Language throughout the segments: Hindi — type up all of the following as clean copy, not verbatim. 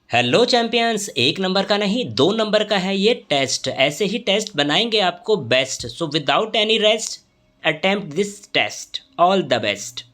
हेलो चैंपियंस, एक नंबर का नहीं 2 नंबर का है ये टेस्ट। ऐसे ही टेस्ट बनाएंगे आपको best. So without any rest attempt this test. All the best.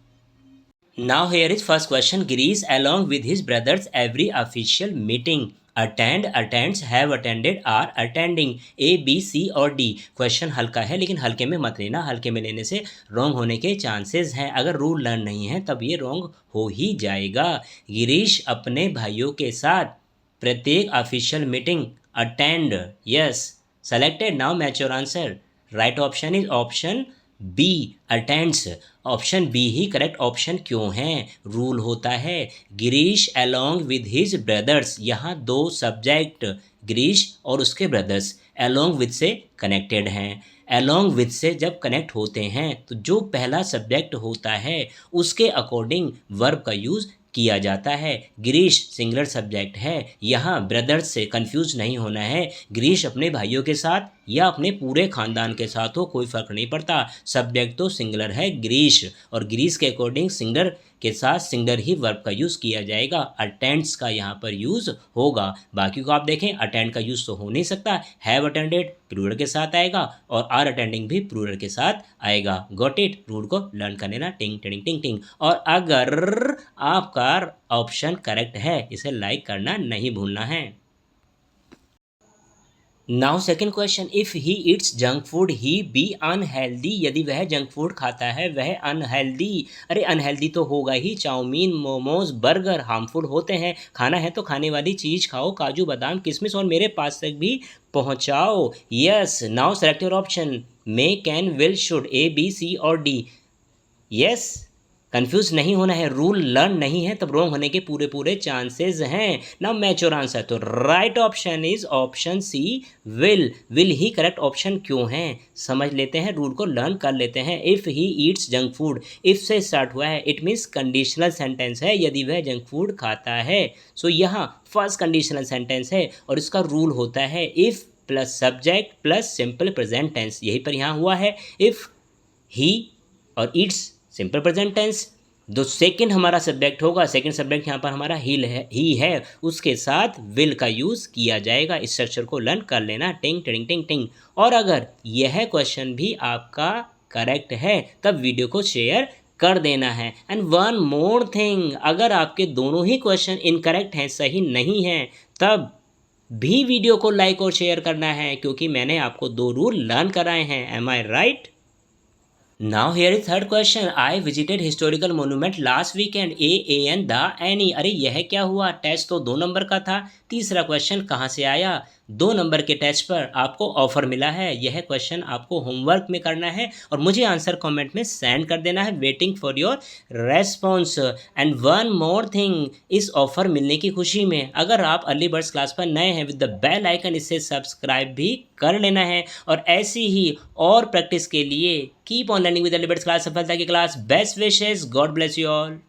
Now here is first question. Girish along with his brothers every official meeting attend, attends, have attended, are attending. A, B, C और D। क्वेश्चन हल्का है लेकिन हल्के में मत लेना, हल्के में लेने से रॉन्ग होने के चांसेस हैं। अगर रूल लर्न नहीं है तब ये रॉन्ग हो ही जाएगा। गिरीश अपने भाइयों के साथ प्रत्येक official meeting attend. Yes, selected. Now match your answer. Right option is option B, attends. Option B ही करेक्ट ऑप्शन क्यों है? रूल होता है Girish along with his brothers. यहाँ दो सब्जेक्ट गिरीश और उसके ब्रदर्स अलोंग विद से कनेक्टेड हैं। अलोंग विद से जब कनेक्ट होते हैं तो जो पहला सब्जेक्ट होता है उसके अकॉर्डिंग वर्ब का यूज़ किया जाता है। गिरीश सिंगुलर सब्जेक्ट है। यहाँ ब्रदर्स से कंफ्यूज नहीं होना है। गिरीश अपने भाइयों के साथ या अपने पूरे खानदान के साथ हो, कोई फ़र्क नहीं पड़ता। सब्जेक्ट तो सिंगुलर है गिरीश, और गिरीश के अकॉर्डिंग सिंगुलर के साथ सिंगुलर ही वर्ब का यूज़ किया जाएगा। अटेंड्स का यहाँ पर यूज़ होगा। बाकी को आप देखें, अटेंड का यूज़ तो हो नहीं सकता। हैव अटेंडेड प्लूरल के साथ आएगा और आर अटेंडिंग भी प्लूरल के साथ आएगा। Got it? रूल को लर्न कर लेना। टिंग टिंग टिंग टिंग। और अगर आपका ऑप्शन करेक्ट है, इसे लाइक करना नहीं भूलना है। Now second question, if he eats junk food he be unhealthy. यदि वह जंक फूड खाता है वह अनहेल्दी। अरे अनहेल्दी तो होगा ही। चाउमीन, मोमोज, बर्गर हार्मफुल होते हैं। खाना है तो खाने वाली चीज़ खाओ। काजू, बादाम, किशमिश और मेरे पास तक भी पहुंचाओ। Yes, now select your option. May, can, will, should, A, B, C और डी। यस, कंफ्यूज नहीं होना है। रूल लर्न नहीं है तब रॉन्ग होने के पूरे पूरे चांसेस हैं। Now match your answer. तो right option is option C, will. Will ही करेक्ट ऑप्शन क्यों है समझ लेते हैं, रूल को लर्न कर लेते हैं। If he eats junk food, if से स्टार्ट हुआ है, इट मीन्स कंडीशनल सेंटेंस है। यदि वह जंक फूड खाता है, सो यहाँ फर्स्ट कंडीशनल सेंटेंस है और इसका रूल होता है if plus subject plus simple present tense. यही पर यहाँ हुआ है। इफ़ ही और ईट्स सिंपल प्रेजेंट टेंस। जो सेकंड हमारा सब्जेक्ट होगा, सेकंड सब्जेक्ट यहाँ पर हमारा ही है, उसके साथ विल का यूज़ किया जाएगा। इस स्ट्रक्चर को लर्न कर लेना। टिंग टिंग टिंग टिंग। और अगर यह क्वेश्चन भी आपका करेक्ट है तब वीडियो को शेयर कर देना है। एंड वन मोर थिंग, अगर आपके दोनों ही क्वेश्चन इनकरेक्ट हैं, सही नहीं हैं, तब भी वीडियो को लाइक और शेयर करना है, क्योंकि मैंने आपको 2 रूल लर्न कराए हैं। Am I right? Now here is third question. I visited historical monument last weekend. A, an, the, any. अरे यह क्या हुआ? टेस्ट तो 2 नंबर का था। तीसरा क्वेश्चन कहाँ से आया? 2 नंबर के टेस्ट पर आपको ऑफर मिला है। यह क्वेश्चन आपको होमवर्क में करना है और मुझे आंसर कमेंट में सेंड कर देना है। Waiting for your response. And one more thing, इस ऑफर मिलने की खुशी में अगर आप अर्ली बर्ड्स क्लास पर नए हैं, विद द बेल आइकन इसे सब्सक्राइब भी कर लेना है। और ऐसी ही और प्रैक्टिस के लिए keep on learning with early birds class. सफलता की class. Best wishes. God bless you all.